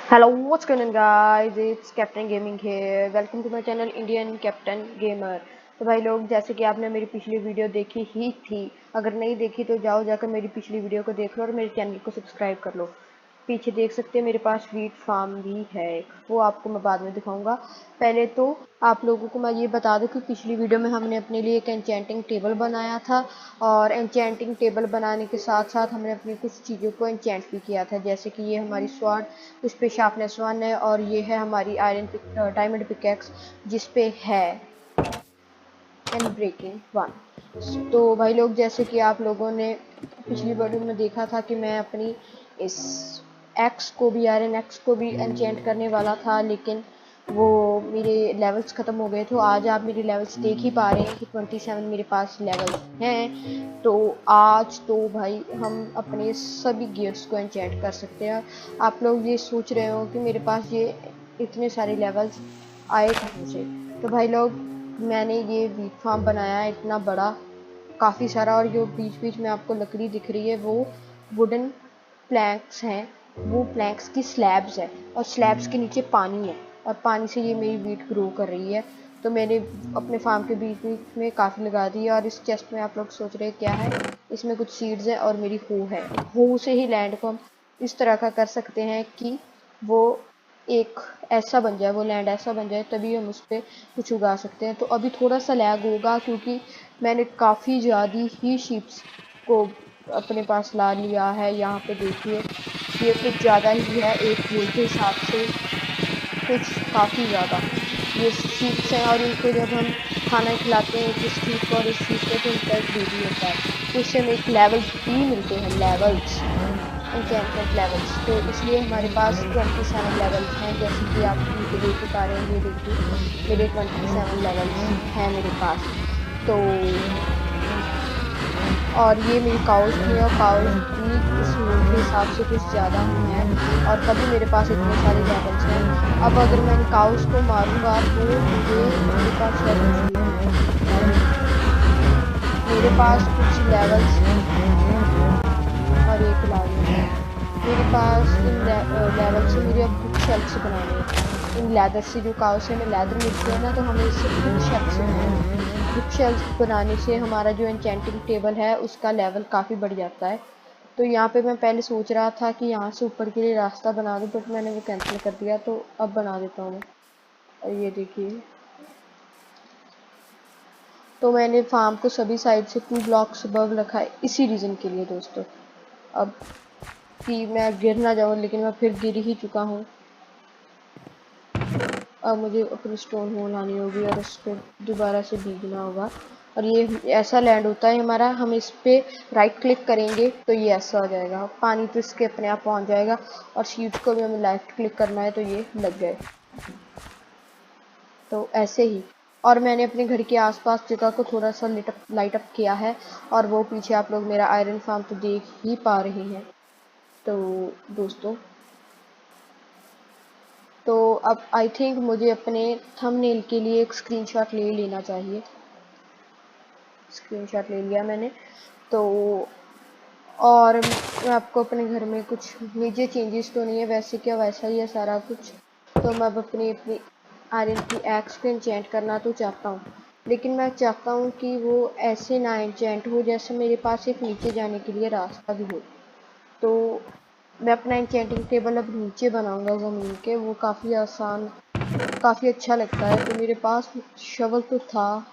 Hello, what's going on guys? It's Captain Gaming here. Welcome to my channel Indian Captain Gamer. तो भाई लोग, जैसे कि आपने मेरी पिछली वीडियो देखी ही थी, अगर नहीं देखी तो जाओ जाकर मेरी पिछली वीडियो को देख लो और मेरे चैनल को सब्सक्राइब कर लो। पीछे देख सकते हैं मेरे पास वीट फार्म भी है, वो आपको मैं बाद में दिखाऊंगा। पहले तो आप लोगों को मैं ये बता दूं कि पिछली वीडियो में हमने अपने लिए एक एन्चेंटिंग टेबल बनाया था, और एन्चेंटिंग टेबल बनाने के साथ साथ हमने अपनी कुछ चीज़ों को एन्चेंट भी किया था, जैसे कि ये हमारी स्वॉर्ड, उस पे शार्पनेस 1 है, और ये है हमारी आयरन डायमंड पिकैक्स जिस पे है एंड ब्रेकिंग 1। तो भाई लोग, जैसे कि आप लोगों ने पिछली वीडियो में देखा था कि मैं अपनी इस एक्स को भी, आयरन एक्स को भी एन्चेंट करने वाला था, लेकिन वो मेरे लेवल्स ख़त्म हो गए। तो आज आप मेरे लेवल्स देख ही पा रहे हैं कि 27 मेरे पास लेवल्स हैं। तो आज तो भाई हम अपने सभी गियर्स को एन्चेंट कर सकते हैं। आप लोग ये सोच रहे हो कि मेरे पास ये इतने सारे लेवल्स आए कहाँ से। तो भाई लोग, मैंने ये वीट फार्म बनाया है इतना बड़ा, काफ़ी सारा, और जो बीच बीच में आपको लकड़ी दिख रही है वो वुडन प्लैंक्स हैं, वो प्लैंक्स की स्लैब्स है, और स्लैब्स के नीचे पानी है, और पानी से ये मेरी वीट ग्रो कर रही है। तो मैंने अपने फार्म के बीच बीच में काफ़ी लगा दी है। और इस चेस्ट में आप लोग सोच रहे हैं क्या है, इसमें कुछ सीड्स है और मेरी हो है। हो से ही लैंड को हम इस तरह का कर सकते हैं कि वो एक ऐसा बन जाए, वो लैंड ऐसा बन जाए, तभी हम उस पर कुछ उगा सकते हैं। तो अभी थोड़ा सा लैग होगा क्योंकि मैंने काफ़ी ज़्यादा ही शीप्स को अपने पास ला लिया है। यहाँ पे देखिए, ये कुछ ज़्यादा ही है, एक फूल के हिसाब से कुछ काफ़ी ज़्यादा ये शीप्स हैं, और इनको जब हम खाना खिलाते हैं इस शीप को और इस शीप को, तो इनका एक बेबी होता है, तो इससे हमें एक लेवल भी मिलते हैं, लेवल्स, एन्चेंटमेंट लेवल्स। तो इसलिए हमारे पास 27 लेवल्स हैं, जैसे कि आप नीचे देख ही पा रहे हैं। ये देखिए मेरे 27 लेवल्स हैं मेरे पास। तो और ये मेरी काउस भी है, और काउस भी इस मूल के हिसाब से कुछ ज़्यादा ही है, और तभी मेरे पास इतने सारे लेवल्स हैं। अब अगर मैं इन काउस को मारूंगा तो मेरे पास लेवल्स मेरे पास कुछ लेवल्स और एक लाइन है मेरे पास। इन लेवल से मुझे अब कुछ शेल्फ्स बनाने हैं। इन लेदर से, जो काउ से हमें लेदर मिलती है ना, तो हमें इससे कुछ शेल्फ्स बनाने हैं। कुछ शेल्फ्स बनाने से हमारा जो एन्चेंटिंग टेबल है उसका लेवल काफ़ी बढ़ जाता है। तो यहाँ पे मैं पहले सोच रहा था कि यहाँ से ऊपर के लिए रास्ता बना दूँ, बट मैंने वो कैंसिल कर दिया, तो अब बना देता हूँ। और ये देखिए, तो मैंने फार्म को सभी साइड से 2 ब्लॉक्स अबव रखा है इसी रीज़न के लिए दोस्तों। अब कि मैं गिर ना जाऊँ, लेकिन मैं फिर गिर ही चुका हूँ। अब मुझे अपनी स्टोन होल आनी होगी और उस पर दोबारा से बीगना होगा। और ये ऐसा लैंड होता है हमारा, हम इस पे राइट क्लिक करेंगे तो ये ऐसा हो जाएगा, पानी तो इसके अपने आप पहुंच जाएगा, और शीट्स को भी हमें लेफ्ट क्लिक करना है तो ये लग गए। तो ऐसे ही, और मैंने अपने घर के आसपास जगह को थोड़ा सा लाइट अप किया है, और वो पीछे आप लोग मेरा आयरन फार्म तो देख ही पा रहे हैं। तो दोस्तों, तो अब आई थिंक मुझे अपने थंबनेल के लिए एक स्क्रीनशॉट ले लेना चाहिए। स्क्रीनशॉट ले लिया मैंने। तो और मैं आपको अपने घर में कुछ मेजर चेंजेस तो नहीं है, वैसे क्या वैसा ही है सारा कुछ। तो मैं अब अपनी अपनी आयरन की एक्स को एन्चेंट करना तो चाहता हूँ, लेकिन मैं चाहता हूँ कि वो ऐसे ना एन्चेंट हो जैसे मेरे पास एक नीचे जाने के लिए रास्ता भी हो। तो मैं अपना एन्चेंटिंग टेबल अब नीचे बनाऊंगा ज़मीन के, वो काफ़ी आसान, काफ़ी अच्छा लगता है। तो मेरे पास शवल तो था,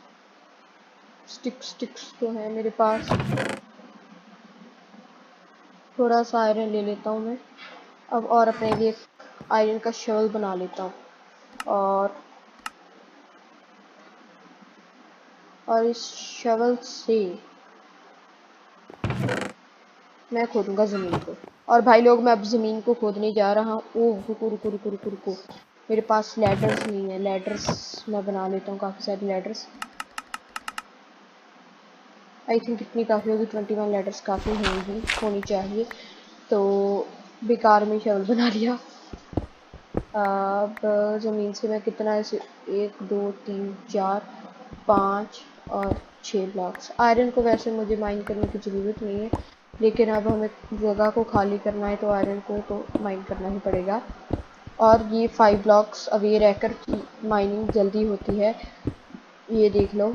स्टिक्स तो है मेरे पास। थोड़ा सा आयरन ले लेता हूँ मैं अब, और अपने लिए आयरन का शवल बना लेता हूँ। और इस शवल से मैं खोदूंगा ज़मीन को। और भाई लोग, मैं अब ज़मीन को खोदने जा रहा हूँ। ओह, रुको रुको रुको रुको रुको, मेरे पास लैडर्स नहीं है। लैडर्स मैं बना लेता हूँ, काफ़ी सारी लैडर्स। आई थिंक इतनी काफ़ी होगी, 21 लेटर्स काफ़ी होनी चाहिए। तो बेकार में शवल बना लिया। अब ज़मीन से मैं कितना, ऐसे 1 2 3 4 5 और 6 ब्लॉक्स। आयरन को वैसे मुझे माइन करने की ज़रूरत नहीं है, लेकिन अब हमें जगह को खाली करना है तो आयरन को तो माइन करना ही पड़ेगा। और ये 5 ब्लॉक्स अवे रहकर की माइनिंग जल्दी होती है, ये देख लो।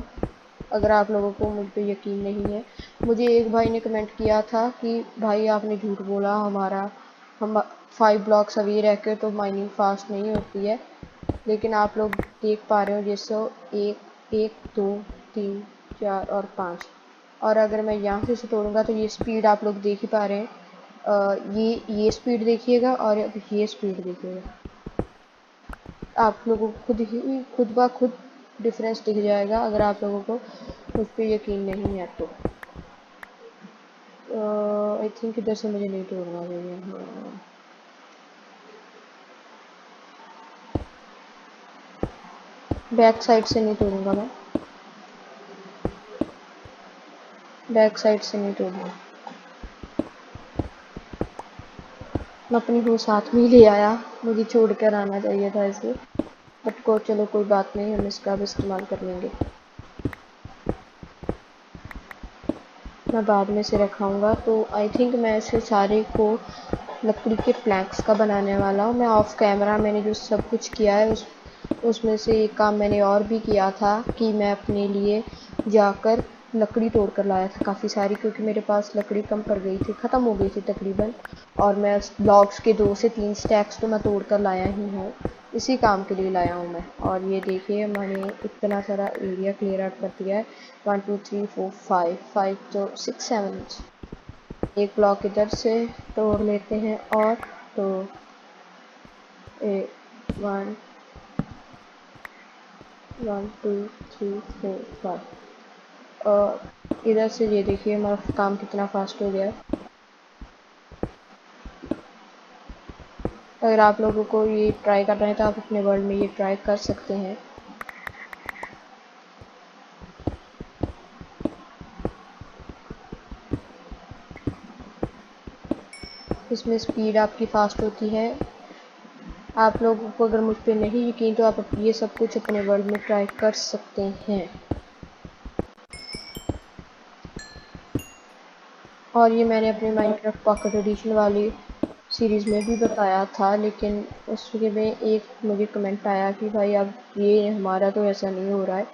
अगर आप लोगों को मुझ पे यकीन नहीं है, मुझे एक भाई ने कमेंट किया था कि भाई आपने झूठ बोला, हम 5 ब्लॉक्स अवे रहकर तो माइनिंग फास्ट नहीं होती है। लेकिन आप लोग देख पा रहे हो जैसे 1 2 3 4 और 5, और अगर मैं यहाँ से तोड़ूंगा तो ये स्पीड आप लोग देख ही पा रहे हैं। ये स्पीड देखिएगा और ये स्पीड देखिएगा, आप लोगों को खुद ब खुद डिफरेंस दिख जाएगा अगर आप लोगों को मुझ पे यकीन नहीं है तो। आई थिंक इधर से मुझे नहीं तोड़ना चाहिए। हाँ, बैक साइड से नहीं तोड़ूंगा मैं, बैक साइड से नहीं तोड़ूंगा। मैं अपनी वो साथ में ही ले आया, मुझे छोड़ कर आना चाहिए था इसे, बट को चलो कोई बात नहीं, हम इसका भी इस्तेमाल कर लेंगे। मैं बाद में से रखाऊंगा। तो आई थिंक मैं इसे सारे को लकड़ी के प्लैंक्स का बनाने वाला हूँ। मैं ऑफ कैमरा मैंने जो सब कुछ किया है उसमें से एक काम मैंने और भी किया था कि मैं अपने लिए जाकर लकड़ी तोड़ कर लाया था काफ़ी सारी, क्योंकि मेरे पास लकड़ी कम पड़ गई थी, ख़त्म हो गई थी तकरीबन। और मैं ब्लॉक्स के 2 से 3 स्टैक्स तो मैं तोड़ कर लाया ही हूँ, इसी काम के लिए लाया हूँ मैं। और ये देखिए मैंने इतना सारा एरिया क्लियर आउट कर दिया है। 1 2 3 4 5 तो 6 7 एक ब्लॉक इधर से तोड़ लेते हैं। और तो 1 1 2 3 4 5, और इधर से ये देखिए हमारा काम कितना फास्ट हो गया है। अगर आप लोगों को ये ट्राई करना है तो आप अपने वर्ल्ड में ये ट्राई कर सकते हैं। इसमें स्पीड आपकी फास्ट होती है। आप लोगों को अगर मुझ पर नहीं यकीन तो आप ये सब कुछ अपने वर्ल्ड में ट्राई कर सकते हैं। और ये मैंने अपने माइनक्राफ्ट पॉकेट एडिशन वाली सीरीज़ में भी बताया था, लेकिन उसके में एक मुझे कमेंट आया कि भाई अब ये हमारा तो ऐसा नहीं हो रहा है,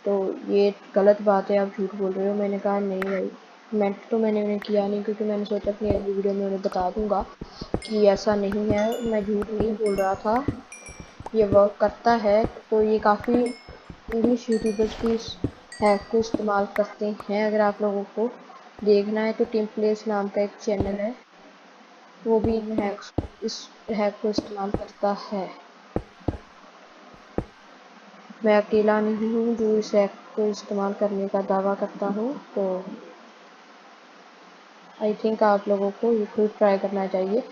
तो ये गलत बात है, आप झूठ बोल रहे हो। मैंने कहा नहीं भाई, कमेंट तो मैंने उन्हें किया नहीं, क्योंकि मैंने सोचा अपनी अगली वीडियो में उन्हें बता दूंगा कि ऐसा नहीं है, मैं झूठ नहीं बोल रहा था, ये वर्क करता है। तो ये काफ़ी इंग्लिश यूट्यूबर्स भी इस हैक को इस्तेमाल करते हैं। अगर आप लोगों को देखना है तो टिम प्लेस नाम का एक चैनल है, वो भी इस हैक को इस्तेमाल करता है। मैं अकेला नहीं हूँ जो इस हैक को इस्तेमाल करने का दावा करता हूँ। तो आई थिंक आप लोगों को ये खुद ट्राई करना चाहिए,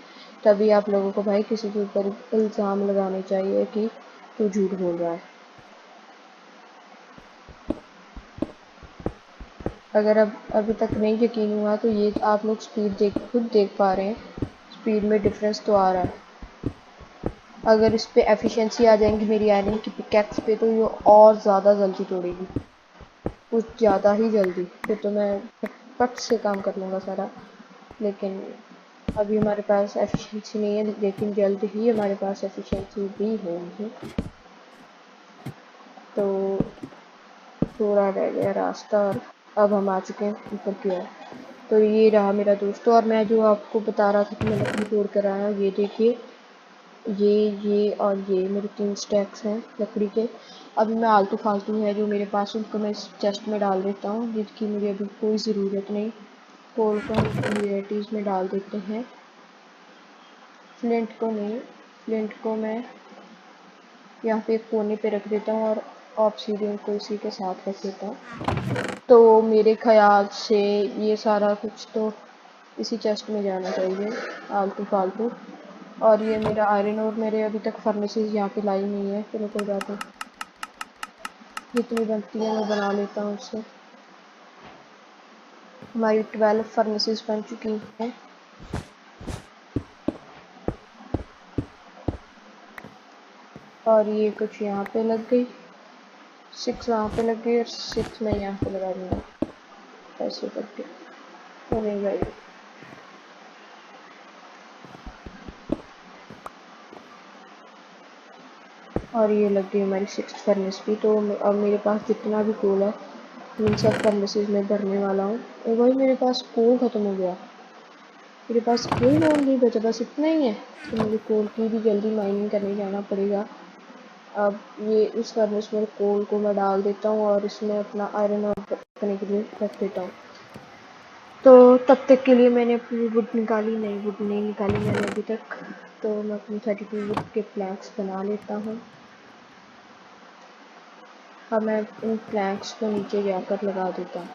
तभी आप लोगों को भाई किसी के ऊपर इल्ज़ाम लगाने चाहिए कि तू झूठ बोल रहा है। अगर अब अभी तक नहीं यकीन हुआ तो ये आप लोग स्पीड खुद देख पा रहे हैं, स्पीड में डिफरेंस तो आ रहा है। अगर इस पे एफिशिएंसी आ जाएंगी मेरी आयरन की पिकैक्स पे तो ये और ज़्यादा जल्दी तोड़ेगी, कुछ ज़्यादा ही जल्दी। फिर तो मैं फट से काम कर लूँगा सारा। लेकिन अभी हमारे पास एफिशिएंसी नहीं है, लेकिन जल्द ही हमारे पास एफिशिएंसी भी होगी। तो थोड़ा रह गया रास्ता और अब हम आ चुके हैं ऊपर की ओर। तो ये रहा मेरा दोस्तों, और मैं जो आपको बता रहा था कि मैं लकड़ी तोड़ कर आया हूँ, ये देखिए ये और ये मेरे 3 स्टैक्स हैं लकड़ी के। अभी मैं आलतू फालतू है जो मेरे पास उनको मैं इस चेस्ट में डाल देता हूँ, जिसकी मुझे अभी कोई ज़रूरत नहीं। कोल को हम कम्युनिटीज़ में डाल देते हैं, फ्लिंट को नहीं। फ्लिंट को मैं यहाँ पे एक कोने पे रख देता हूँ और ऑब्सीडियन को इसी के साथ रख देता हूँ। तो मेरे ख्याल से ये सारा कुछ तो इसी चेस्ट में जाना चाहिए आलतू फालतू। और ये मेरा आयरन और मेरे अभी तक फर्नेसेस यहाँ पे लाई नहीं है, चलो कोई बात नहीं, जितनी बनती है मैं बना लेता हूँ उससे। हमारी 12 फर्नेसेस बन चुकी हैं। और ये कुछ यहाँ पे लग गई, 6 वहाँ पे लग गई और 6 मैं यहाँ पे लगा दूँगा ऐसे करके। तो नहीं भाई, और ये लग गई हमारी 6th फर्नेस भी। तो अब मेरे पास जितना भी कोल है इन सब फर्नेसेस में भरने वाला हूँ। और भाई मेरे पास कोल ख़त्म हो गया, मेरे पास कोई कोल नहीं बचा, बस इतना ही है। तो मुझे कोल की भी जल्दी माइनिंग करने जाना पड़ेगा। अब ये इस फर्नेस में कोल को मैं डाल देता हूँ और इसमें अपना आयरन और करने के लिए रख देता हूँ। तो तब तक के लिए मैंने अपनी वुड निकाली नहीं, वुड नहीं निकाली मैंने अभी तक। तो मैं अपनी 32 वुड के प्लैंक्स बना लेता हूँ। अब मैं इन प्लैंक्स को नीचे जाकर लगा देता हूँ।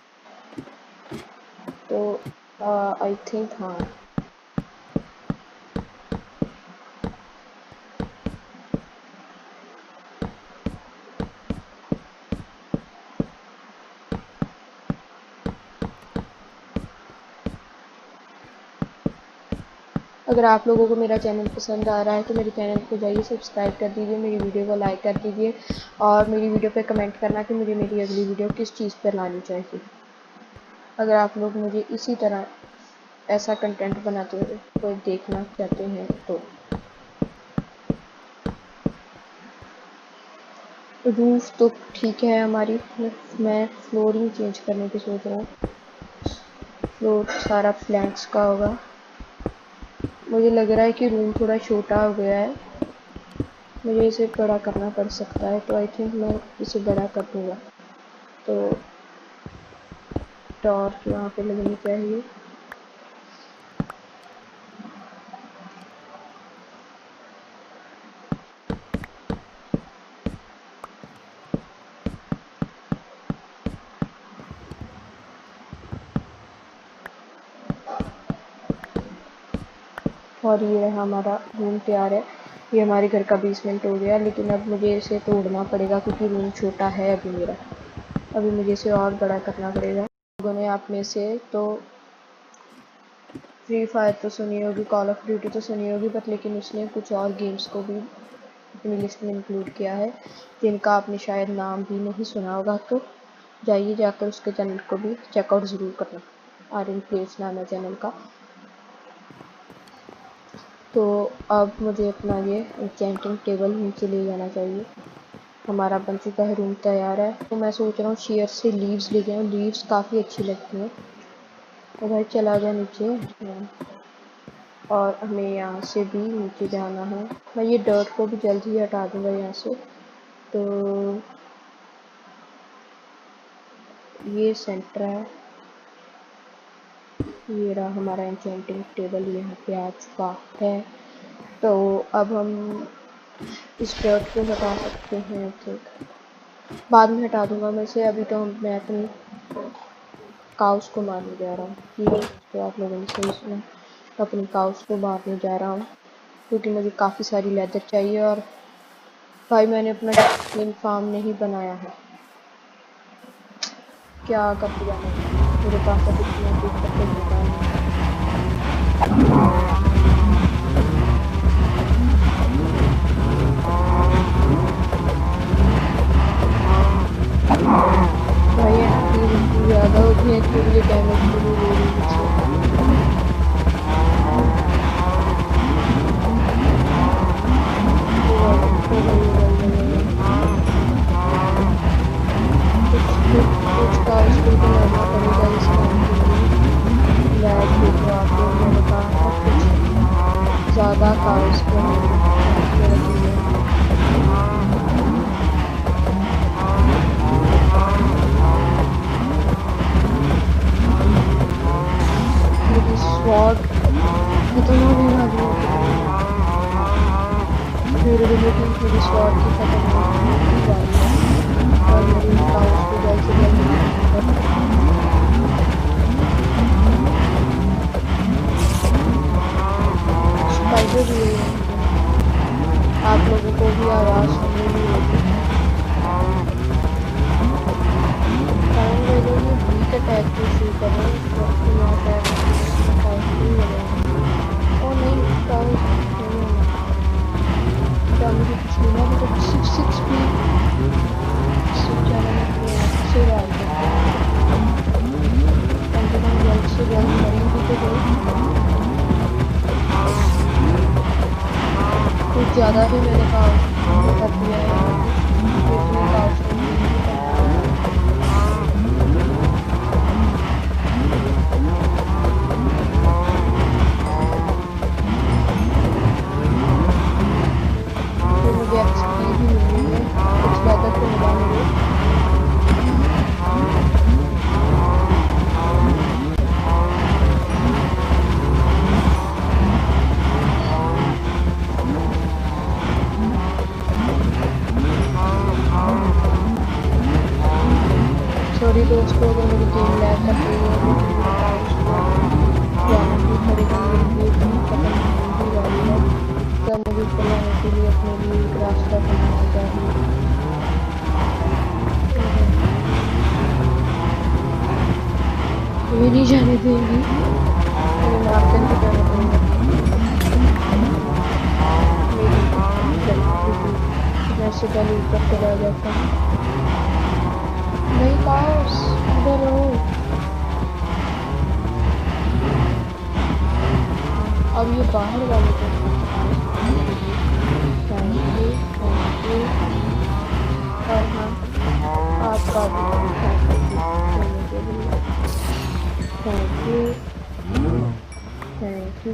तो आई थिंक हाँ अगर आप लोगों को मेरा चैनल पसंद आ रहा है तो मेरे चैनल को जाइए सब्सक्राइब कर दीजिए, मेरी वीडियो को लाइक कर दीजिए और मेरी वीडियो पे कमेंट करना कि मुझे मेरी अगली वीडियो किस चीज़ पर लानी चाहिए। अगर आप लोग मुझे इसी तरह ऐसा कंटेंट बनाते हुए कोई देखना चाहते हैं तो। रूफ तो ठीक है हमारी, मैं फ्लोरिंग चेंज करने की सोच रहा हूँ। फ्लोर सारा प्लैंक्स का होगा। मुझे लग रहा है कि रूम थोड़ा छोटा हो गया है, मुझे इसे बड़ा करना पड़ सकता है। तो आई थिंक मैं इसे बड़ा कर दूँगा। तो टॉर्च यहाँ पे लगनी चाहिए। और ये हमारा रूम तैयार है। ये हमारे घर का बेसमेंट हो गया, लेकिन अब मुझे इसे तोड़ना पड़ेगा क्योंकि रूम छोटा है अभी मेरा। अभी मुझे इसे और बड़ा करना पड़ेगा। लोगों ने आप में से तो फ्री फायर तो सुनी होगी, कॉल ऑफ ड्यूटी तो सुनी होगी, बट लेकिन उसने कुछ और गेम्स को भी अपनी लिस्ट में इंक्लूड किया है जिनका आपने शायद नाम भी नहीं सुना होगा। तो जाइए जाकर उसके चैनल को भी चेकआउट ज़रूर करना। आर्यन प्लेस नाम है चैनल का। तो अब मुझे अपना ये एन्चेंटिंग टेबल नीचे ले जाना चाहिए। हमारा बन चुका है, रूम तैयार है। तो मैं सोच रहा हूँ शेयर से लीव्स ले जाऊँ, लीव्स काफ़ी अच्छी लगती हैं। तो भाई चला गया नीचे और हमें यहाँ से भी नीचे जाना है। मैं ये डर्ट को भी जल्द ही हटा दूँगा यहाँ से। तो ये सेंटर है, ये रहा हमारा एन्चेंटिंग टेबल यहाँ पे आ चुका है। तो अब हम इस डर्ट को हटा सकते हैं, ठीक बाद में हटा दूंगा मैं इसे। अभी तो मैं अपनी काउस को मारने जा रहा हूँ। तो आप लोगों ने सही सुना, अपनी काउस को मारने जा रहा हूँ क्योंकि मुझे काफ़ी सारी लेदर चाहिए। और भाई मैंने अपना चिकन फार्म नहीं बनाया है, क्या कर दिया मैंने, मेरे पास अभी इतना कुछ करके होता है। भाई इतनी ज़्यादा होती है कि मुझे डैमेज भी नहीं दे रही है। कुछ का स्कूल को लड़ना पड़ेगा इस काम के लिए। लैब भी तो आपको मैंने कहा था कुछ ज़्यादा कागज को रखेंगे। मेरी स्वॉर्ड खत्म हो गई भाभी, मेरी स्वॉर्ड की खत्म हो गई और मेरी काउस को जल्द से जल्द स्पाइडर भी है। आप लोगों को भी आवाज़ सुन रही होगी। वीक अटैक भी शुरू कर रहे हैं, और नहीं मुझे कुछ मिला भी तो 6 भी से जल्द से जल्द मरेंगे तो कुछ ज़्यादा ही मैंने कहा काफी है इतने काउस को नहीं करना है। तो मुझे एक्सपी भी मिली है, कुछ लेदर तो मिला मुझे। सॉरी दोस्तों अगर मेरी गेम लैग कर रही है, लेकिन मेरे काउस को जाने की खड़ी मेरे लिए खत्म होने वाली है, तो मुझे ऊपर जाने के लिए अपने लिए एक रास्ता बनाना चाहिए। ये नहीं जाने देंगी, मुझे मारते नहीं जाने देंगे। मैं इससे पहले ऊपर चला जाता हूँ। नहीं काउस इधर हो। अब ये बाहर वाले को थैंक यू और हाँ आपका भी thank you thank you.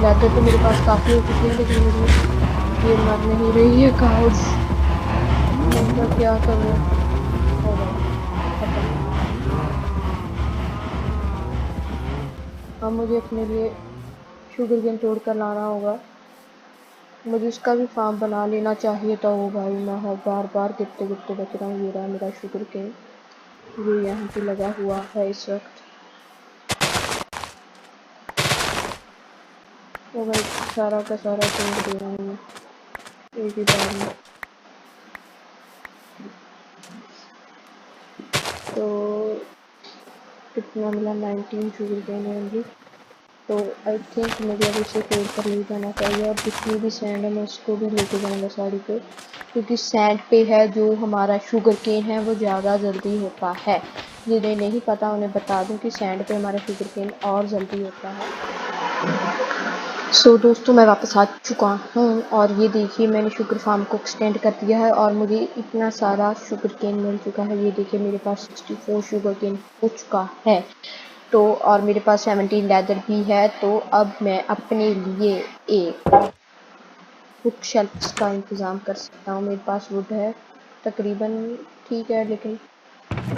Leather तो मेरे पास काफ़ी हो चुकी है, लेकिन मुझे ये मर नहीं रही है काउस। मैं क्या करूँ? अब मुझे अपने लिए शुगर केन तोड़ कर लाना होगा, मुझे उसका भी फार्म बना लेना चाहिए। तो वो भाई मैं बार बार गिरते गिरते बच रहा हूँ। ये रहा मेरा शुगर केन, ये यहाँ पे लगा हुआ है इस वक्त। तो भाई सारा का सारा तोड़ दे रहा हूँ मैं एक ही बार में। तो कितना मिला? 19 शुगर केन है मुझे। तो आई थिंक मुझे अब इसे तोड़ कर ले जाना चाहिए, और जितनी भी सैंड है मैं उसको भी लेके जाऊँगा साड़ी पे, क्योंकि सैंड पे है जो हमारा शुगर केन है वो ज़्यादा जल्दी होता है। जिन्हें नहीं पता उन्हें बता दूं कि सैंड पे हमारा शुगर केन और जल्दी होता है। सो दोस्तों मैं वापस आ चुका हूँ, और ये देखिए मैंने शुगर फार्म को एक्सटेंड कर दिया है और मुझे इतना सारा शुगर केन मिल चुका है। ये देखिए मेरे पास 64 शुगर केन हो चुका है। तो और मेरे पास 17 लेदर भी है। तो अब मैं अपने लिए एक बुक शेल्फ्स का इंतज़ाम कर सकता हूँ। मेरे पास वुड है तकरीबन, ठीक है, लेकिन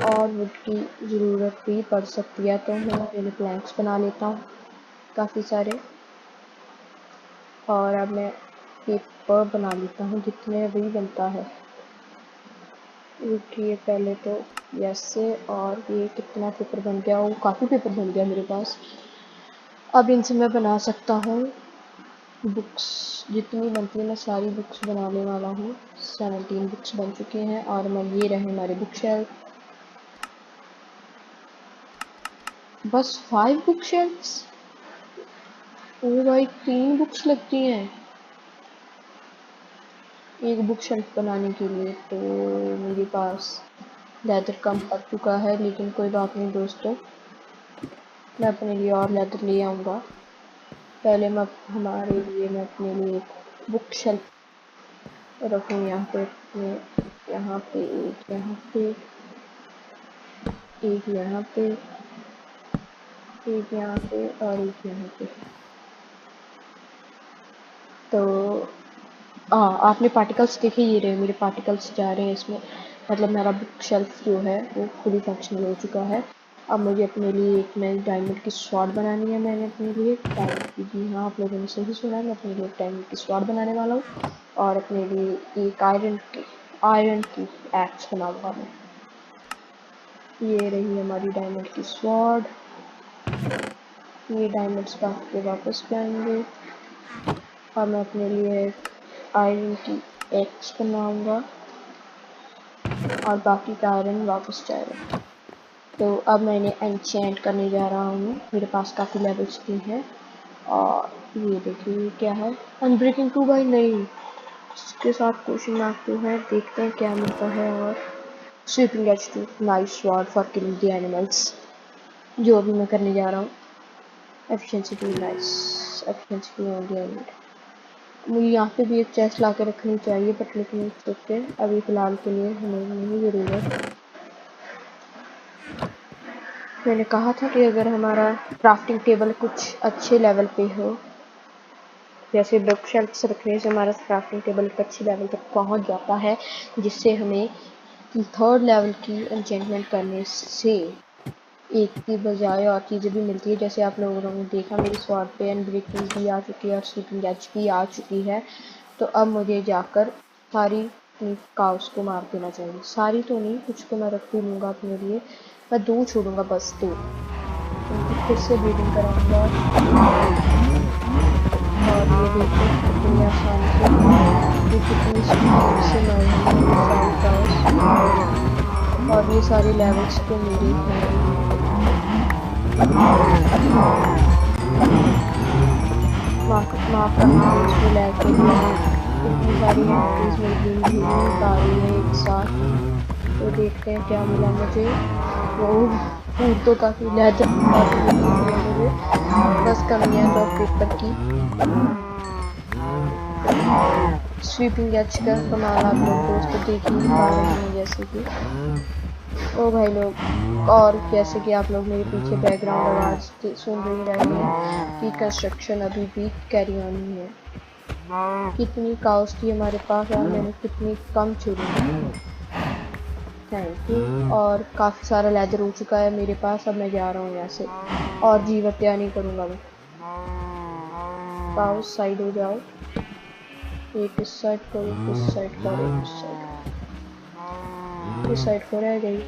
और वुड की ज़रूरत भी पड़ सकती है, तो मैं पहले प्लैंक्स बना लेता हूँ काफ़ी सारे, और अब मैं पेपर बना लेता हूँ जितने भी बनता है। रुकिए पहले तो ऐसे, और ये कितना पेपर बन गया? वो काफ़ी पेपर बन गया मेरे पास। अब इनसे मैं बना सकता हूँ बुक्स, जितनी बनती है मैं सारी बुक्स बनाने वाला हूँ। 17 बुक्स बन चुके हैं, और मैं ये रहे हमारे बुक शेल्फ। बस 5 बुक शेल्फ्स? ओ भाई 3 बुक्स लगती हैं एक बुक शेल्फ बनाने के लिए। तो मेरे पास लेदर कम पड़ चुका है, लेकिन कोई बात नहीं दोस्तों, मैं अपने लिए और लेदर ले आऊँगा। पहले मैं अपने लिए एक बुक शेल्फ रखूँ यहाँ पे, अपने यहाँ पे एक, यहाँ पे एक, यहाँ पे एक, यहाँ पे और एक यहाँ पे। तो आपने पार्टिकल्स देखे? ये रहे मेरे पार्टिकल्स जा रहे हैं इसमें, मतलब मेरा बुक शेल्फ जो है वो फुली फंक्शनल हो चुका है। अब मुझे अपने लिए एक नई डायमंड की स्वॉर्ड बनानी है। मैंने अपने लिए डायमंड की, जी हाँ आप लोगों ने सही सुना, मैं अपने लिए डायमंड की स्वॉर्ड बनाने वाला हूँ, और अपने लिए एक आयरन की एक्स बनाऊंगा मैं। ये रही हमारी डायमंड की स्वॉर्ड। ये डायमंड्स काट के वापस जाएंगे, और मैं अपने लिए आयरन की एक्स बनाऊंगा, और बाकी का आयरन वापस जाएगा। तो अब मैंने एन्चेंट करने जा रहा हूँ। मेरे पास काफ़ी लेवल्स भी हैं, और ये देखिए क्या है, अनब्रेकिंग 2 बाई नहीं, इसके साथ क्वेश्चन मार्क तो है, देखते हैं क्या मिलता है। और sweeping edge 2 nice sword for killing the animals, जो अभी मैं करने जा रहा हूँ। Efficiency 2 nice, efficiency 2 on the animal. मुझे यहाँ पे भी एक चेस्ट ला के रखनी चाहिए, बट लेकिन सोचते अभी फ़िलहाल के लिए हमें नहीं ज़रूरत। मैंने कहा था कि अगर हमारा क्राफ्टिंग टेबल कुछ अच्छे लेवल पे हो, जैसे बुक शेल्फ्स रखने से हमारा क्राफ्टिंग टेबल एक अच्छे लेवल तक पहुँच जाता है, जिससे हमें 3rd लेवल की एन्चेंटमेंट करने से एक की बजाय और चीज़ें भी मिलती है। जैसे आप लोगों ने देखा मेरी स्वॉर्ड पे अनब्रेकिंग भी आ चुकी है और स्लीपिंग एज भी आ चुकी है। तो अब मुझे जाकर सारी काउस को मार देना चाहिए। सारी तो नहीं, कुछ को मैं रख भी लूँगा अपने लिए, मैं 2 छोड़ूंगा, बस 2। उनकी फिर से ब्रीडिंग कराऊंगा और ये देखो कितनी आसानी से, ये कितनी स्पीड से मरेंगे सारी काउस। और ये सारे लेवल्स तो मेरे हैं। माफ करना इसमें लैग के लिए इतनी सारी एंट्रीज मेरी गेम नहीं पा रही है एक साथ। तो देखते हैं क्या मिला मुझे। वो फूड तो काफ़ी लेदर मुझे, बस कमी है तो पेपर की। स्वीपिंग एज का कमाल आप लोग दोस्तों देख ही पा रहे हैं, जैसे कि ओ भाई लोग, और जैसे कि आप लोग मेरे पीछे बैकग्राउंड आवाज़ सुन रहे हैं कि कंस्ट्रक्शन अभी भी कैरी ऑन ही है। कितनी काउस थी हमारे पास और मैंने कितनी कम चुनी। Thank you. और काफ़ी सारा लेदर हो चुका है मेरे पास। अब मैं जा रहा हूँ यहाँ से और जीव हत्या नहीं करूँगा मैं। काउस साइड हो जाओ, एक इस साइड करो, इस साइड करो, इस साइड को रह गई।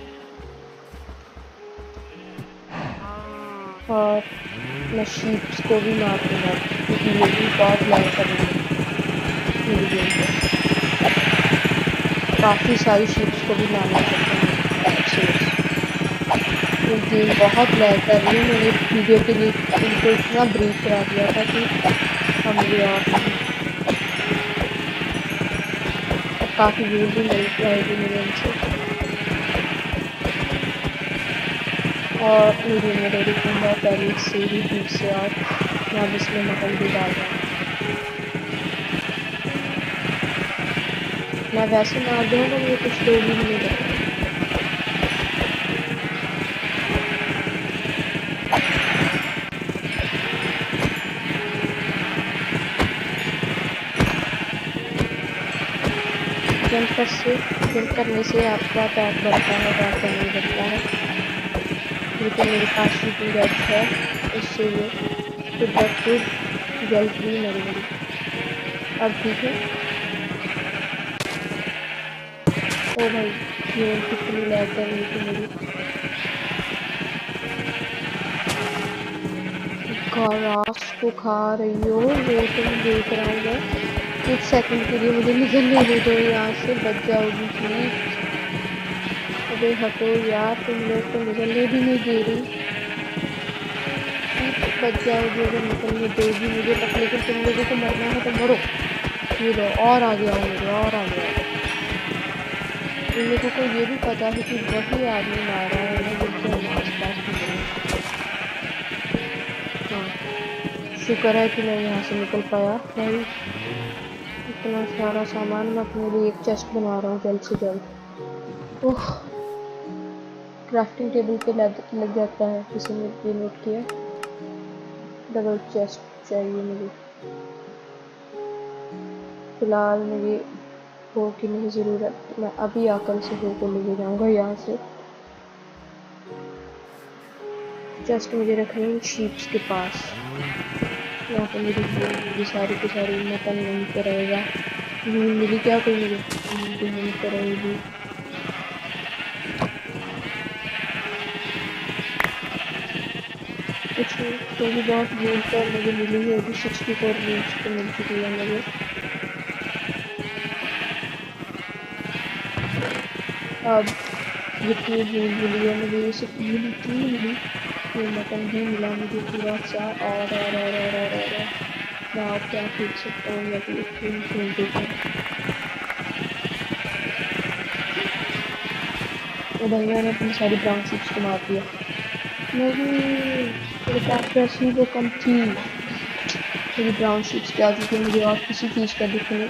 और मैं शीप्स को भी मार दूँगा क्योंकि ये भी बहुत लैग करेंगे मेरी गेम पे। काफ़ी सारी शीप्स को भी मारना चाहता हूँ। ये गेम बहुत लैग कर रही है। मैंने वीडियो के लिए इनको इतना ब्रेक करा दिया था कि हम मुझे और काफ़ी दूर भी मिल जाएगी मुझे इनसे। और मेरी मेरे रिकूंगा पहले से ही दूर से, और यहाँ इसमें मटन भी डाल रहा हूँ। मैं वैसे मार दूँगा, मुझे कुछ दो भी नहीं देता। जंप करने से आपका अटैक बढ़ता है, अटैक करने बढ़ता है। लेकिन मेरे पास शूटिंग गैस है, इससे ये खुद जल्द भी मरेंगी। अब ठीक है। ओ भाई, ये कितनी लैग कर रही थी मेरी। घास को खा रही हो वो तुम देख रहा हूँ मैं। एक सेकंड के लिए मुझे निकलने दे दो यहाँ से, बच जाओगी प्लीज। अबे हटो यार, तुम लोग तो निकलने भी नहीं दे रही। बच जाओगी अगर निकलने देगी मुझे तक, लेकिन तुम लोगों को मरना है तो मरो। ये लो, और आ गया मुझे, और आ गया। इन लोगों को ये भी पता है कि वही आदमी मार रहा है जिससे हम आसपास भी। हाँ, शुक्र है कि मैं यहाँ से निकल पाया भाई। इतना सारा सामान, मैं अपने लिए एक चेस्ट बना रहा हूँ जल्द से जल्द। ओह, क्राफ्टिंग टेबल पे लग जाता है, किसी ने ये नोट किया। डबल चेस्ट चाहिए मुझे। फिलहाल मुझे हो की नहीं ज़रूरत, मैं अभी आकर से हो को लेके जाऊँगा यहाँ से। चेस्ट मुझे रखनी है शीप्स के पास। यहाँ पे मेरी सारी की सारी मटन यहीं पे रहेगा। यूं मिली क्या कोई मुझे, यहीं पे रहेगी। कुछ तो भी बहुत दूर पर मुझे मिली है, अभी 64 मील्स तो मिल चुकी है मुझे। अब जितनी भूल मिली है मुझे, ये सिर्फ मिली 3 मिली। ये मटन भी मिला मुझे पूरा सा, और मैं आप क्या खींच सकता हूँ, या फिर खेल देता हूँ। तो भाई मैंने अपनी सारी ब्राउन चिप्स को मार दिया। नहीं, मेरे पास वैसे ही वो कम थी। मेरी ब्राउन शिप्स जा चुकी है, मुझे और किसी चीज़ का दुख नहीं,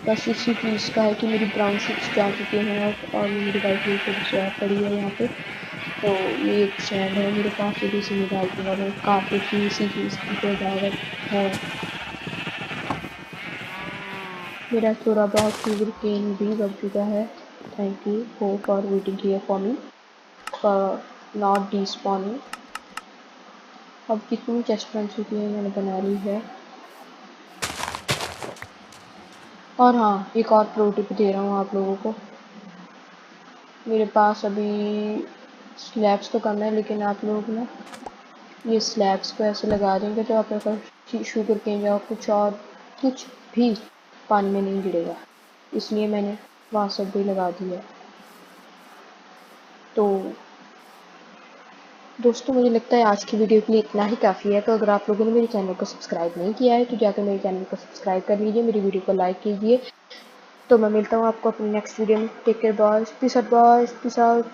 बस इसी चीज़ का है कि मेरी ब्राउन शिप्स जा चुकी हैं और मेरी वाइट हुई थोड़ी सी पड़ी है यहाँ पे। तो ये एक सैंड है मेरे पास, ये भी इसी में डाल दूँगा मैं, काफ़ी ही इसी चीज़ की सजावट है। मेरा थोड़ा बहुत शुगर केन भी बढ़ चुका है। Thank you for waiting here for me for not disowning. अब कितनी चेस्ट बन चुकी है, मैंने बना ली है। और हाँ, एक और प्रो टिप दे रहा हूँ आप लोगों को। मेरे पास अभी स्लैब्स तो कम है, लेकिन आप लोग ना ये स्लैब्स को ऐसे लगा देंगे तो आपके पास शुगर केन या कुछ भी पानी में नहीं गिरेगा, इसलिए मैंने वहाँ सब भी लगा दिया। तो दोस्तों, मुझे लगता है आज की वीडियो के लिए इतना ही काफ़ी है। तो अगर आप लोगों ने मेरे चैनल को सब्सक्राइब नहीं किया है तो जाकर मेरे चैनल को सब्सक्राइब कर लीजिए, मेरी वीडियो को लाइक कीजिए। तो मैं मिलता हूँ आपको अपनी नेक्स्ट वीडियो में। Take care boys, peace out boys, peace out.